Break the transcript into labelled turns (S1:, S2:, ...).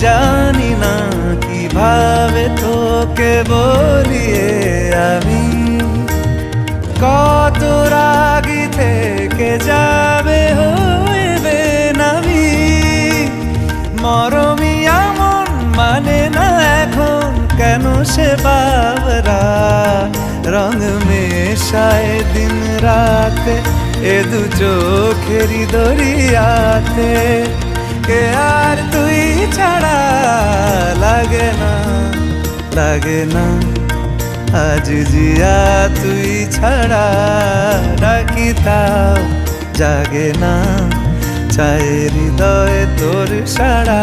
S1: জানি না কিভাবে তোকে বলিয়ে আমি কত রাগি থেকে যাবে হইবে নামি মরমি এমন মানে না এখন কেন সে বাবরা রং মেশায় দিন রাতে এ দু চোখেরি দরিয়াতে কে আর তুই ছাড়া লাগে না আজ জিয়া তুই ছাড়া ডাকি তাও জাগে না চায় হৃদয় তোর সাড়া